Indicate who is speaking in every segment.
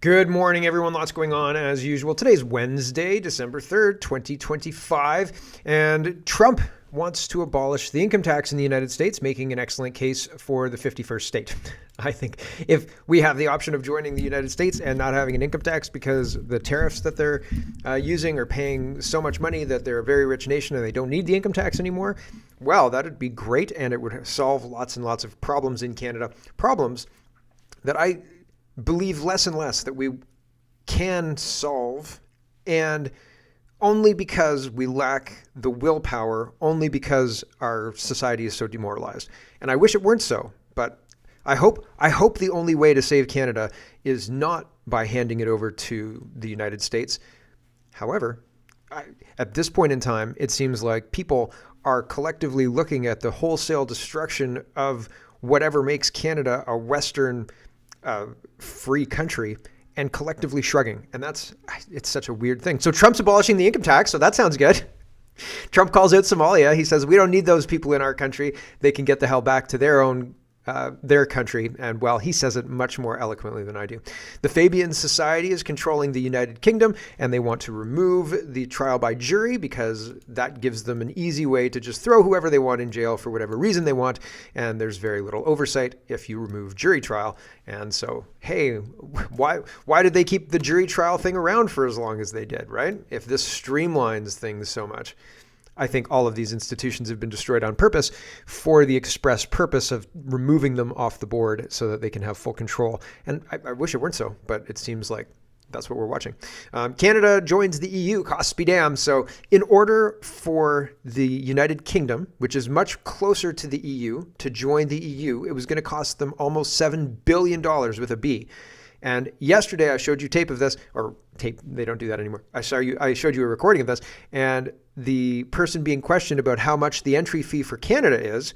Speaker 1: Good morning, everyone. Lots going on as usual. Today's Wednesday, December 3rd, 2025, and Trump wants to abolish the income tax in the United States, making an excellent case for the 51st state. I think if we have the option of joining the United States and not having an income tax because the tariffs that they're using are paying so much money that they're a very rich nation and they don't need the income tax anymore, well, that'd be great, and it would solve lots and lots of problems in Canada. Problems that I believe less and less that we can solve, and only because we lack the willpower, only because our society is so demoralized. And I wish it weren't so, but I hope the only way to save Canada is not by handing it over to the United States. However, at this point in time, it seems like people are collectively looking at the wholesale destruction of whatever makes Canada a Western free country and collectively shrugging. And it's such a weird thing. So Trump's abolishing the income tax. So that sounds good. Trump calls out Somalia. He says, we don't need those people in our country. They can get the hell back to their country. And well, he says it much more eloquently than I do. The Fabian Society is controlling the United Kingdom, and they want to remove the trial by jury because that gives them an easy way to just throw whoever they want in jail for whatever reason they want. And there's very little oversight if you remove jury trial. And so, hey, why did they keep the jury trial thing around for as long as they did, right? If this streamlines things so much. I think all of these institutions have been destroyed on purpose for the express purpose of removing them off the board so that they can have full control. And I wish it weren't so, but it seems like that's what we're watching. Canada joins the EU, costs be damned. So in order for the United Kingdom, which is much closer to the EU, to join the EU, it was going to cost them almost $7 billion with a B. And yesterday I showed you tape of this, or tape, they don't do that anymore. I showed you a recording of this, and the person being questioned about how much the entry fee for Canada is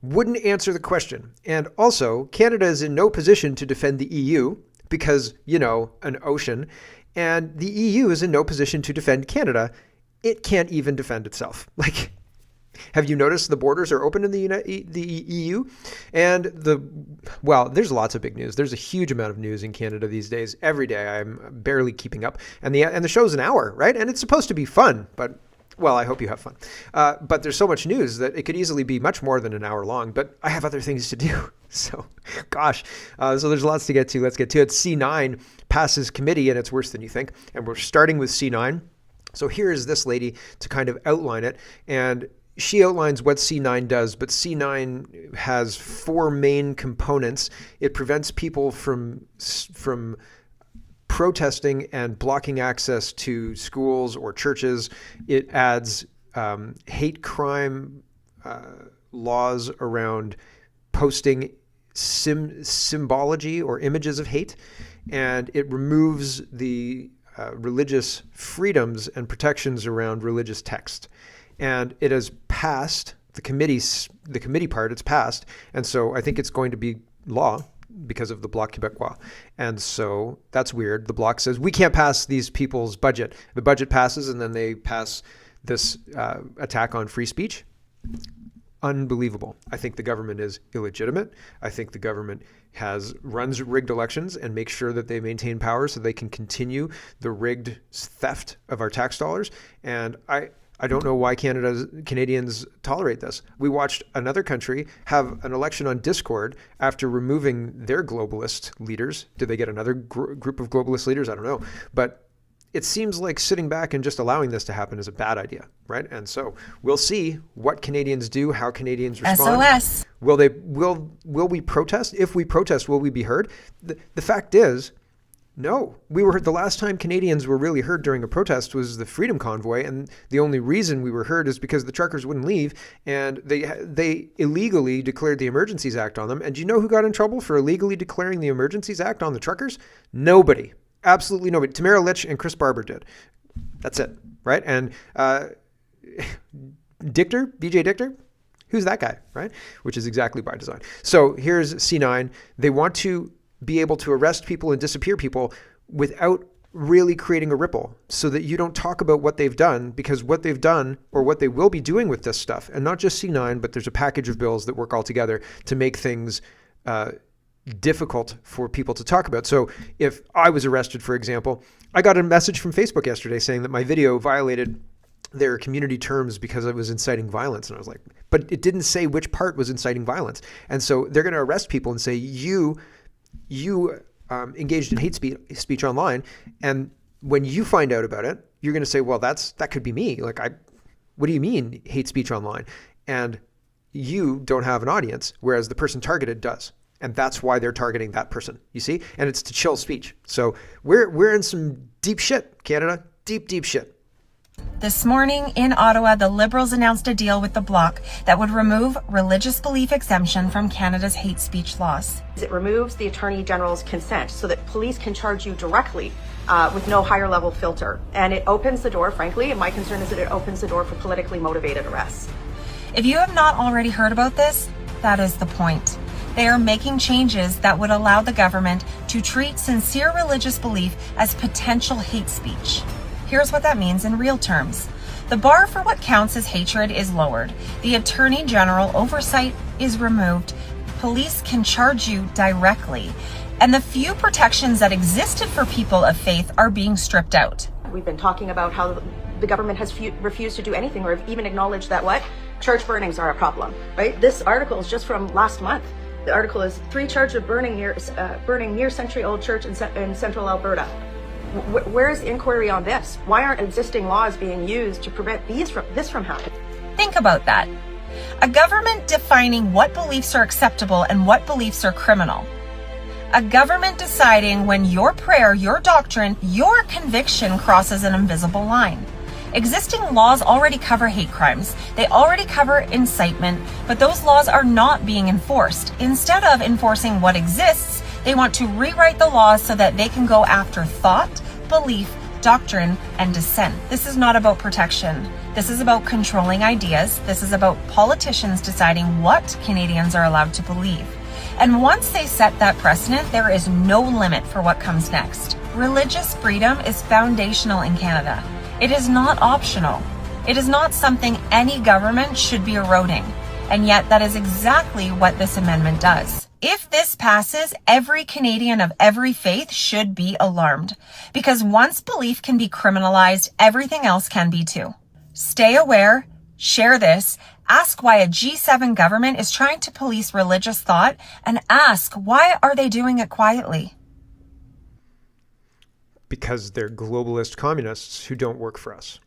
Speaker 1: wouldn't answer the question. And also, Canada is in no position to defend the EU because, an ocean, and the EU is in no position to defend Canada. It can't even defend itself. Have you noticed the borders are open in the EU? And there's lots of big news. There's a huge amount of news in Canada these days. Every day I'm barely keeping up. And the show's an hour, right? And it's supposed to be fun, but I hope you have fun. But there's so much news that it could easily be much more than an hour long, but I have other things to do. So, gosh. So there's lots to get to. Let's get to it. C9 passes committee, and it's worse than you think. And we're starting with C9. So here is this lady to kind of outline it. And she outlines what C9 does, but C9 has four main components. It prevents people from protesting and blocking access to schools or churches. It adds hate crime laws around posting symbology or images of hate, and it removes the religious freedoms and protections around religious text. And it has passed the committee part. It's passed, and so I think it's going to be law because of the Bloc Québécois. And so that's weird. The Bloc says we can't pass these people's budget. The budget passes, and then they pass this attack on free speech. Unbelievable. I think the government is illegitimate. I think the government runs rigged elections and makes sure that they maintain power so they can continue the rigged theft of our tax dollars. And I don't know why Canadians tolerate this. We watched another country have an election on Discord after removing their globalist leaders. Did they get another group of globalist leaders? I don't know. But it seems like sitting back and just allowing this to happen is a bad idea, right? And so we'll see what Canadians do, how Canadians respond.
Speaker 2: SOS.
Speaker 1: Will we protest? If we protest, will we be heard? The fact is, no, we were heard. The last time Canadians were really heard during a protest was the Freedom Convoy, and the only reason we were heard is because the truckers wouldn't leave, and they illegally declared the Emergencies Act on them. And do you know who got in trouble for illegally declaring the Emergencies Act on the truckers? Nobody, absolutely nobody. Tamara Litch and Chris Barber did. That's it, right? And DJ Dictor, who's that guy, right? Which is exactly by design. So here's C9. They want to be able to arrest people and disappear people without really creating a ripple, so that you don't talk about what they've done, because what they've done or what they will be doing with this stuff, and not just C9, but there's a package of bills that work all together to make things difficult for people to talk about. So if I was arrested, for example, I got a message from Facebook yesterday saying that my video violated their community terms because it was inciting violence. And I was like, but it didn't say which part was inciting violence. And so they're going to arrest people and say, you engaged in hate speech online. And when you find out about it, you're going to say, well, that could be me. Like, what do you mean hate speech online? And you don't have an audience, whereas the person targeted does. And that's why they're targeting that person, you see? And it's to chill speech. So we're in some deep shit, Canada. Deep, deep shit.
Speaker 2: This morning in Ottawa, the Liberals announced a deal with the Bloc that would remove religious belief exemption from Canada's hate speech laws.
Speaker 3: It removes the Attorney General's consent so that police can charge you directly with no higher level filter. And it opens the door, frankly, and my concern is that it opens the door for politically motivated arrests.
Speaker 2: If you have not already heard about this, that is the point. They are making changes that would allow the government to treat sincere religious belief as potential hate speech. Here's what that means in real terms. The bar for what counts as hatred is lowered. The Attorney General oversight is removed. Police can charge you directly. And the few protections that existed for people of faith are being stripped out.
Speaker 3: We've been talking about how the government has refused to do anything, or even acknowledged that church burnings are a problem, right? This article is just from last month. The article is 3 charges of burning near century-old church in central Alberta. Where is the inquiry on this? Why aren't existing laws being used to prevent this from happening?
Speaker 2: Think about that. A government defining what beliefs are acceptable and what beliefs are criminal. A government deciding when your prayer, your doctrine, your conviction crosses an invisible line. Existing laws already cover hate crimes. They already cover incitement, but those laws are not being enforced. Instead of enforcing what exists, they want to rewrite the laws so that they can go after thought, belief, doctrine, and dissent. This is not about protection. This is about controlling ideas. This is about politicians deciding what Canadians are allowed to believe. And once they set that precedent, there is no limit for what comes next. Religious freedom is foundational in Canada. It is not optional. It is not something any government should be eroding. And yet that is exactly what this amendment does. If this passes, every Canadian of every faith should be alarmed. Because once belief can be criminalized, everything else can be too. Stay aware, share this, ask why a G7 government is trying to police religious thought, and ask why are they doing it quietly?
Speaker 1: Because they're globalist communists who don't work for us.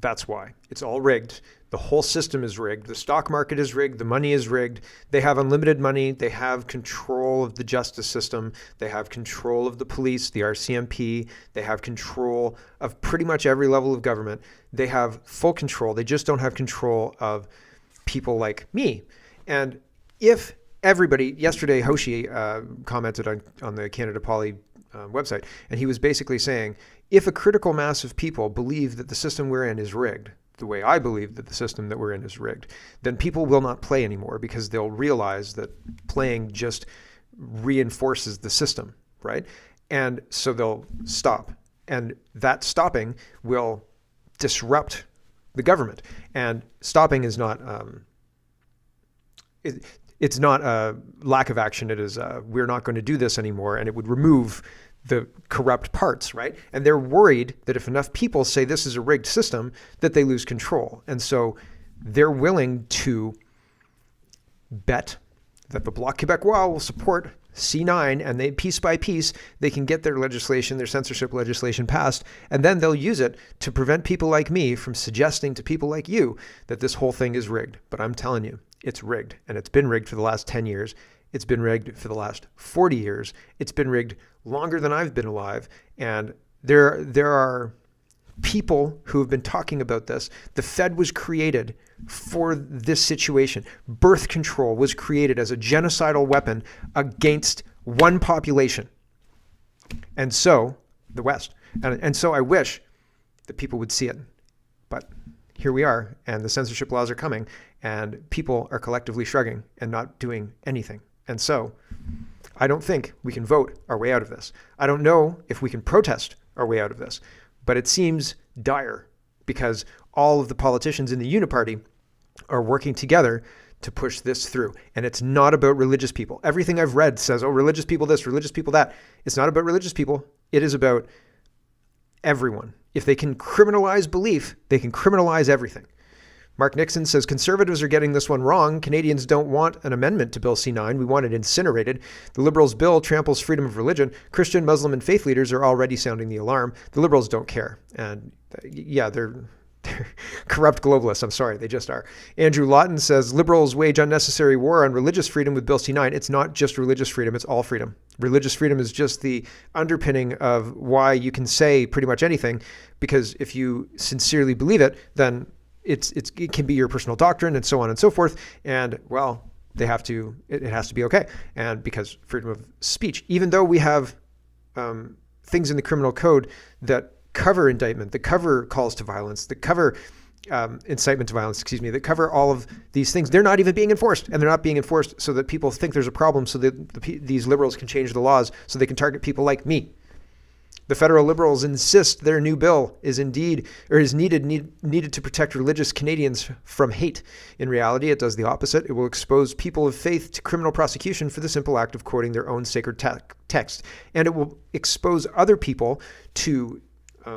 Speaker 1: That's why. It's all rigged. The whole system is rigged. The stock market is rigged. The money is rigged. They have unlimited money. They have control of the justice system. They have control of the police, the RCMP. They have control of pretty much every level of government. They have full control. They just don't have control of people like me. And if everybody, yesterday Hoshi commented on the Canada Poly website, and he was basically saying, if a critical mass of people believe that the system we're in is rigged, the way I believe that the system that we're in is rigged, then people will not play anymore because they'll realize that playing just reinforces the system, right? And so they'll stop. And that stopping will disrupt the government. And stopping is not, it's not a lack of action. It is, we're not going to do this anymore. And it would remove the corrupt parts, right? And they're worried that if enough people say this is a rigged system, that they lose control. And so they're willing to bet that the Bloc Québécois will support C9, and they piece by piece, they can get their legislation, their censorship legislation passed, and then they'll use it to prevent people like me from suggesting to people like you that this whole thing is rigged. But I'm telling you, it's rigged, and it's been rigged for the last 10 years. It's been rigged for the last 40 years. It's been rigged longer than I've been alive. And there are people who have been talking about this. The Fed was created for this situation. Birth control was created as a genocidal weapon against one population. And so, the West. And so I wish that people would see it. But here we are, and the censorship laws are coming, and people are collectively shrugging and not doing anything. And so I don't think we can vote our way out of this. I don't know if we can protest our way out of this, but it seems dire because all of the politicians in the Uniparty are working together to push this through. And it's not about religious people. Everything I've read says, oh, religious people this, religious people that. It's not about religious people. It is about everyone. If they can criminalize belief, they can criminalize everything. Mark Nixon says, conservatives are getting this one wrong. Canadians don't want an amendment to Bill C-9. We want it incinerated. The Liberals' bill tramples freedom of religion. Christian, Muslim, and faith leaders are already sounding the alarm. The Liberals don't care. And yeah, they're corrupt globalists. I'm sorry, they just are. Andrew Lawton says, Liberals wage unnecessary war on religious freedom with Bill C-9. It's not just religious freedom, it's all freedom. Religious freedom is just the underpinning of why you can say pretty much anything, because if you sincerely believe it, then it can be your personal doctrine and so on and so forth. And well, it has to be okay. And because freedom of speech, even though we have things in the criminal code that cover indictment, that cover calls to violence, that cover incitement to violence, that cover all of these things, they're not even being enforced. And they're not being enforced so that people think there's a problem, so that these liberals can change the laws so they can target people like me. The federal Liberals insist their new bill is needed to protect religious Canadians from hate. In reality, it does the opposite. It will expose people of faith to criminal prosecution for the simple act of quoting their own sacred text. And it will expose other people to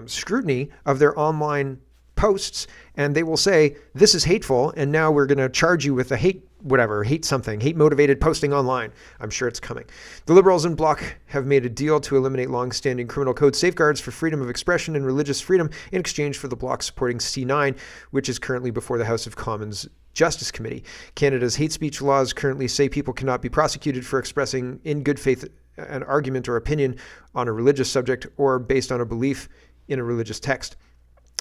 Speaker 1: scrutiny of their online posts, and they will say, this is hateful, and now we're going to charge you with a hate motivated posting online. I'm sure it's coming. The Liberals and Bloc have made a deal to eliminate long-standing criminal code safeguards for freedom of expression and religious freedom in exchange for the Bloc supporting C-9, which is currently before the House of Commons Justice Committee. Canada's hate speech laws currently say people cannot be prosecuted for expressing in good faith an argument or opinion on a religious subject or based on a belief in a religious text.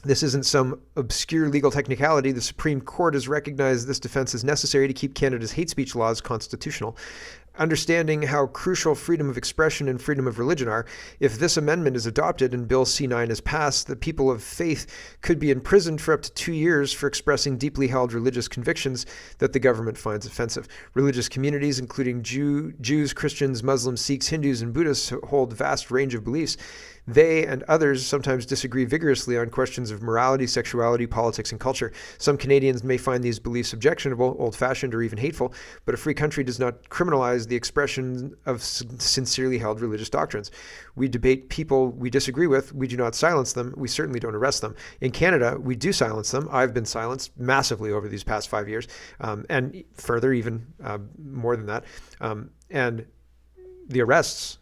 Speaker 1: This isn't some obscure legal technicality. The Supreme Court has recognized this defense is necessary to keep Canada's hate speech laws constitutional. Understanding how crucial freedom of expression and freedom of religion are, if this amendment is adopted and Bill C-9 is passed, the people of faith could be imprisoned for up to 2 years for expressing deeply held religious convictions that the government finds offensive. Religious communities, including Jews, Christians, Muslims, Sikhs, Hindus, and Buddhists, hold a vast range of beliefs. They and others sometimes disagree vigorously on questions of morality, sexuality, politics, and culture. Some Canadians may find these beliefs objectionable, old-fashioned, or even hateful, but a free country does not criminalize the expression of sincerely held religious doctrines. We debate people we disagree with. We do not silence them. We certainly don't arrest them. In Canada, we do silence them. I've been silenced massively over these past 5 years, and further, even more than that. And the arrests,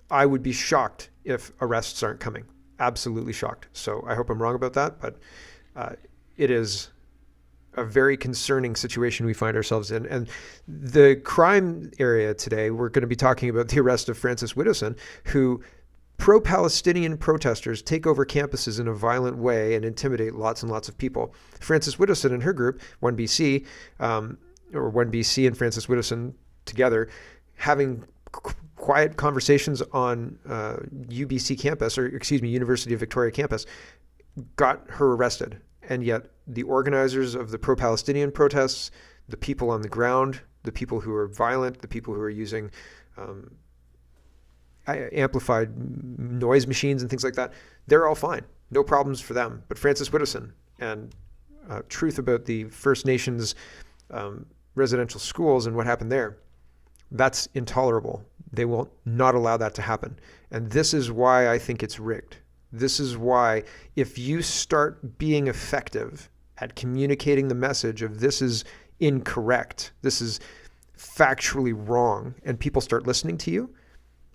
Speaker 1: I would be shocked if arrests aren't coming. Absolutely shocked. So I hope I'm wrong about that, but it is a very concerning situation we find ourselves in. And the crime area today, we're going to be talking about the arrest of Francis Widdowson, who pro-Palestinian protesters take over campuses in a violent way and intimidate lots and lots of people. Francis Widdowson and her group, 1BC, or 1BC and Francis Widdowson together, having quiet conversations on UBC campus, University of Victoria campus, got her arrested. And yet the organizers of the pro-Palestinian protests, the people on the ground, the people who are violent, the people who are using amplified noise machines and things like that, they're all fine. No problems for them. But Francis Widdowson and truth about the First Nations residential schools and what happened there, that's intolerable. They will not allow that to happen. And this is why I think it's rigged. This is why if you start being effective at communicating the message of this is incorrect, this is factually wrong, and people start listening to you,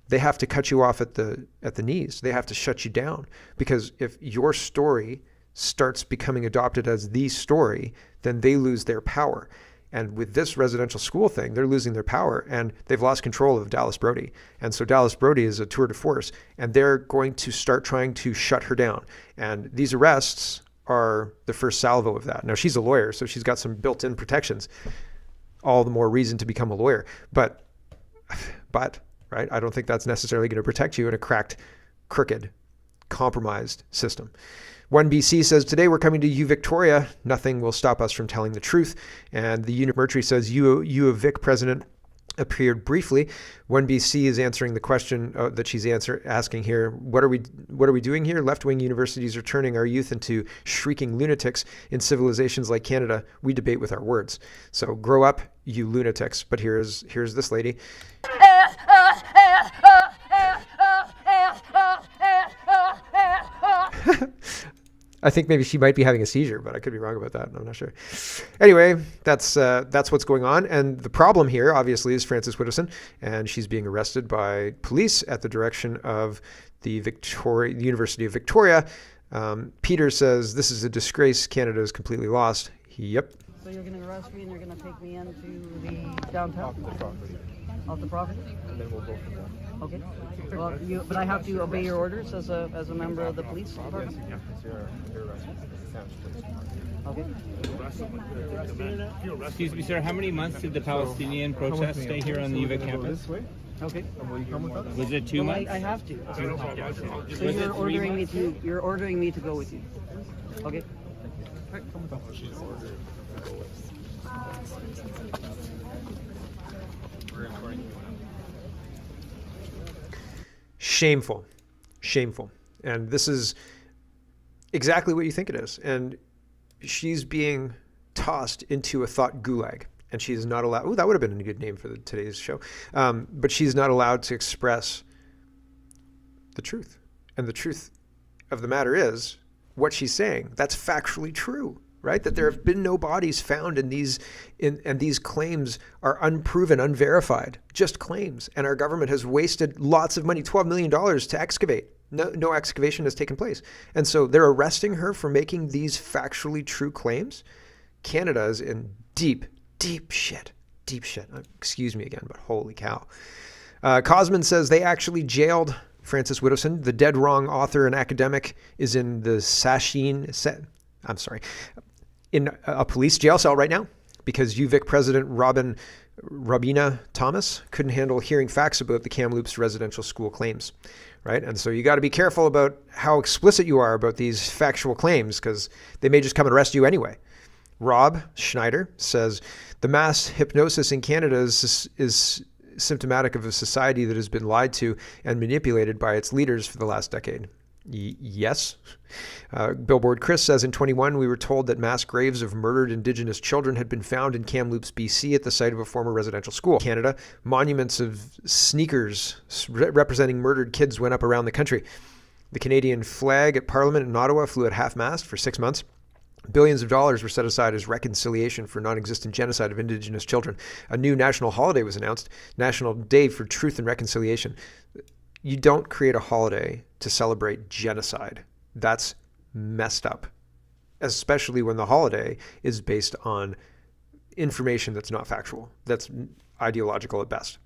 Speaker 1: they have to cut you off at the knees. They have to shut you down. Because if your story starts becoming adopted as the story, then they lose their power. And with this residential school thing, they're losing their power, and they've lost control of Dallas Brody. And so Dallas Brody is a tour de force, and they're going to start trying to shut her down. And these arrests are the first salvo of that. Now, she's a lawyer, so she's got some built-in protections. All the more reason to become a lawyer. But, right, I don't think that's necessarily going to protect you in a cracked, crooked, compromised system. 1BC says, today we're coming to you, Victoria. Nothing will stop us from telling the truth. And the Unit Mercury says, you a Vic president appeared briefly. 1BC is answering the question that she's asking here. What are we doing here? Left-wing universities are turning our youth into shrieking lunatics. In civilizations like Canada, we debate with our words. So grow up, you lunatics. But here's this lady. I think maybe she might be having a seizure, but I could be wrong about that. I'm not sure. Anyway, that's what's going on. And the problem here, obviously, is Frances Widdowson, and she's being arrested by police at the direction of the University of Victoria. Peter says, this is a disgrace. Canada is completely lost. Yep.
Speaker 4: So you're going to arrest me and you're going to take me into the downtown? Off the property?
Speaker 5: And then we'll go from there.
Speaker 4: Okay. Well, but I have to obey your orders as a member of the police department?
Speaker 5: Yeah, you're arrested.
Speaker 4: Okay.
Speaker 6: Excuse me, sir. How many months did the Palestinian protest stay here on the UVic campus?
Speaker 4: Okay.
Speaker 5: And will you come with us?
Speaker 6: Was it 2 months?
Speaker 4: I have to. So
Speaker 6: Was it
Speaker 4: you're
Speaker 6: 3
Speaker 4: ordering me
Speaker 6: months?
Speaker 4: to. You're ordering me to go with you. Okay.
Speaker 5: Come with us.
Speaker 1: Shameful. Shameful. And this is exactly what you think it is. And she's being tossed into a thought gulag. And she's not allowed. Oh, that would have been a good name for today's show. But she's not allowed to express the truth. And the truth of the matter is what she's saying. That's factually true, right? That there have been no bodies found in these, and these claims are unproven, unverified, just claims. And our government has wasted lots of money, $12 million to excavate. No excavation has taken place. And so they're arresting her for making these factually true claims. Canada is in deep shit. Deep shit. Excuse me again, but holy cow. Cosman says they actually jailed Frances Widdowson. The dead wrong author and academic is in the in a police jail cell right now because UVic President Robina Thomas couldn't handle hearing facts about the Kamloops residential school claims, right? And so you got to be careful about how explicit you are about these factual claims because they may just come and arrest you anyway. Rob Schneider says the mass hypnosis in Canada is symptomatic of a society that has been lied to and manipulated by its leaders for the last decade. Yes. Billboard Chris says in 21, we were told that mass graves of murdered Indigenous children had been found in Kamloops, BC at the site of a former residential school. Canada, monuments of sneakers representing murdered kids went up around the country. The Canadian flag at Parliament in Ottawa flew at half-mast for 6 months. Billions of dollars were set aside as reconciliation for non-existent genocide of Indigenous children. A new national holiday was announced, National Day for Truth and Reconciliation. You don't create a holiday to celebrate genocide. That's messed up, especially when the holiday is based on information that's not factual, that's ideological at best.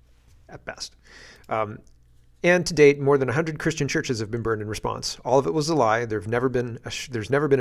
Speaker 1: And to date, more than 100 Christian churches have been burned in response. All of it was a lie. There's never been a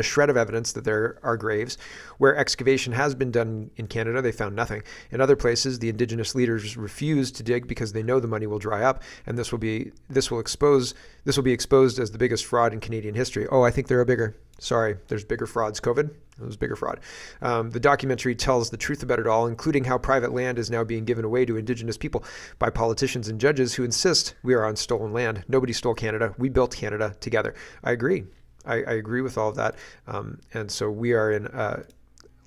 Speaker 1: shred of evidence that there are graves. Where excavation has been done in Canada, they found nothing. In other places, the Indigenous leaders refuse to dig because they know the money will dry up, and this will be exposed as the biggest fraud in Canadian history. Oh, I think there are bigger. Sorry, there's bigger frauds. COVID, it was bigger fraud. The documentary tells the truth about it all, including how private land is now being given away to Indigenous people by politicians and judges who insist we are on stolen land. Nobody stole Canada. We built Canada together. I agree. I agree with all of that. And so we are in a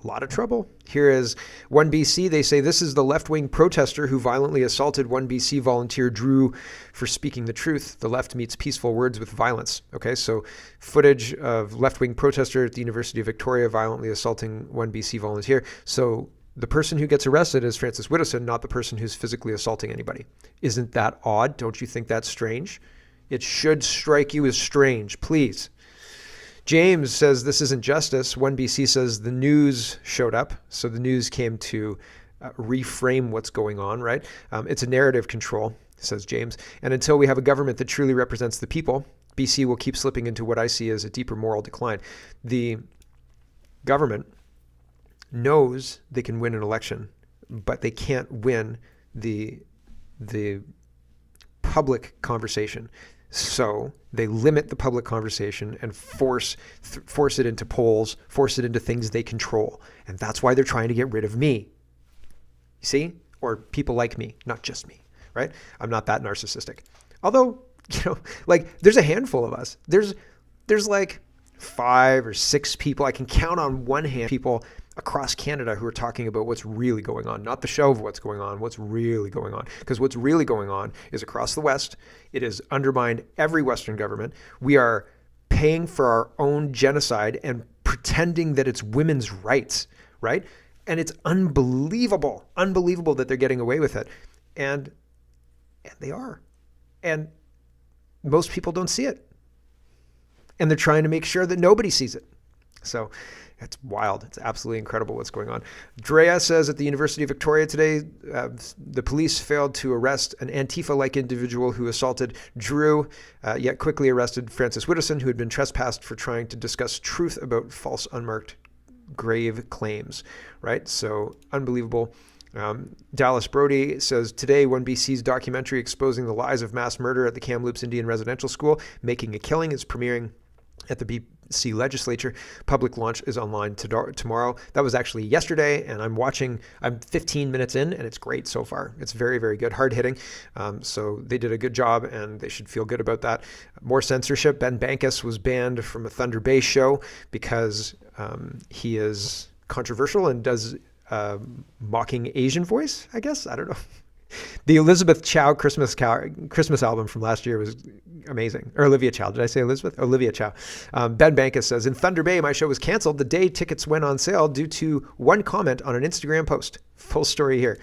Speaker 1: lot of trouble. Here is 1BC. They say this is the left-wing protester who violently assaulted 1BC volunteer Drew for speaking the truth. The left meets peaceful words with violence. Okay, so footage of left-wing protester at the University of Victoria violently assaulting 1BC volunteer. So the person who gets arrested is Frances Widdowson, not the person who's physically assaulting anybody. Isn't that odd? Don't you think that's strange? It should strike you as strange, please. James says this isn't justice. 1BC says the news showed up. So the news came to reframe what's going on, right? It's a narrative control, says James. And until we have a government that truly represents the people, BC will keep slipping into what I see as a deeper moral decline. The government knows they can win an election, but they can't win the public conversation. So they limit the public conversation and force it into polls, force it into things they control. And that's why they're trying to get rid of me. You see? or people like me, not just me, right? I'm not that narcissistic. Although, like there's a handful of us. There's like 5 or 6 people, I can count on one hand, people across Canada who are talking about what's really going on, not the show of what's going on, what's really going on. Because what's really going on is across the West, it has undermined every Western government. We are paying for our own genocide and pretending that it's women's rights, right? And it's unbelievable that they're getting away with it. And they are. And most people don't see it. And they're trying to make sure that nobody sees it. So it's wild. It's absolutely incredible what's going on. Drea says at the University of Victoria today, the police failed to arrest an Antifa-like individual who assaulted Drew, yet quickly arrested Francis Widdowson, who had been trespassed for trying to discuss truth about false unmarked grave claims, right? So unbelievable. Dallas Brody says, today, one BC's documentary exposing the lies of mass murder at the Kamloops Indian Residential School, Making a Killing, is premiering at the BC Legislature. Public launch is online tomorrow. That was actually yesterday, and I'm 15 minutes in, and it's great so far. It's very, very good, hard hitting. So they did a good job, and they should feel good about that. More censorship. Ben Bankus was banned from a Thunder Bay show because he is controversial and does mocking Asian voice, I guess. I don't know. The Elizabeth Chow Christmas album from last year was amazing. Or Olivia Chow. Did I say Elizabeth? Olivia Chow. Ben Bankus says, in Thunder Bay, my show was canceled the day tickets went on sale due to one comment on an Instagram post. Full story here.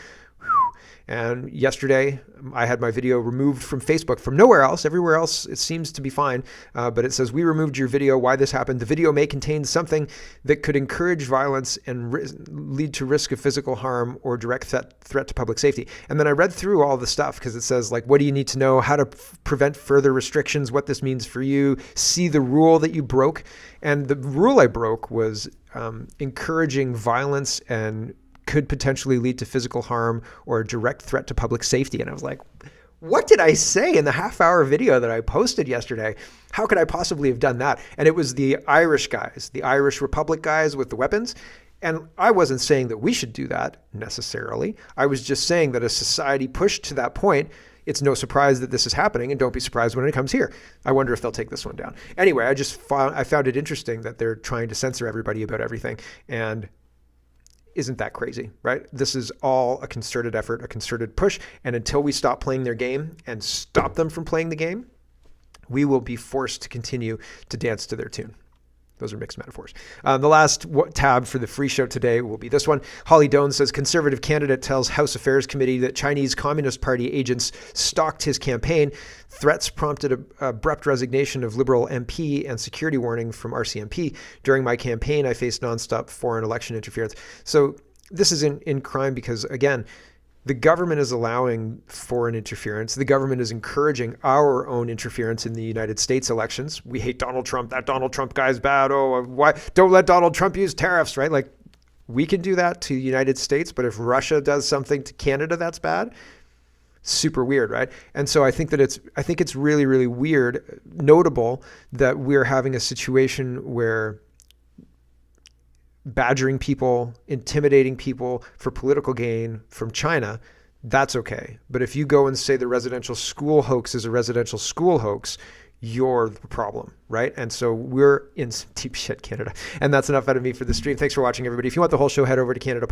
Speaker 1: And yesterday, I had my video removed from Facebook, from nowhere else. Everywhere else, it seems to be fine. But it says, we removed your video. Why this happened? The video may contain something that could encourage violence and lead to risk of physical harm or direct threat to public safety. And then I read through all the stuff because it says, like, what do you need to know? How to prevent further restrictions, what this means for you, see the rule that you broke. And the rule I broke was encouraging violence and could potentially lead to physical harm or a direct threat to public safety. And I was like, what did I say in the half-hour video that I posted yesterday? How could I possibly have done that? And it was the Irish guys, the Irish Republic guys with the weapons. And I wasn't saying that we should do that necessarily. I was just saying that a society pushed to that point, it's no surprise that this is happening, and don't be surprised when it comes here. I wonder if they'll take this one down. Anyway, I found it interesting that they're trying to censor everybody about everything. And isn't that crazy, right? This is all a concerted effort, a concerted push. And until we stop playing their game and stop them from playing the game, we will be forced to continue to dance to their tune. Those are mixed metaphors. The last tab for the free show today will be this one. Holly Doan says, Conservative candidate tells House Affairs Committee that Chinese Communist Party agents stalked his campaign. Threats prompted abrupt resignation of Liberal MP and security warning from RCMP. During my campaign, I faced nonstop foreign election interference. So this is in crime because, again, the government is allowing foreign interference. The government is encouraging our own interference in the United States elections. We hate Donald Trump. That Donald Trump guy's bad. Oh, why? Don't let Donald Trump use tariffs, right? Like, we can do that to the United States, but if Russia does something to Canada that's bad, super weird, right? And so I think it's really, really weird, notable that we're having a situation where badgering people, intimidating people for political gain from China, that's okay. But if you go and say the residential school hoax is a residential school hoax, you're the problem, right? And so we're in some deep shit, Canada. And that's enough out of me for the stream. Thanks for watching, everybody. If you want the whole show, head over to Canada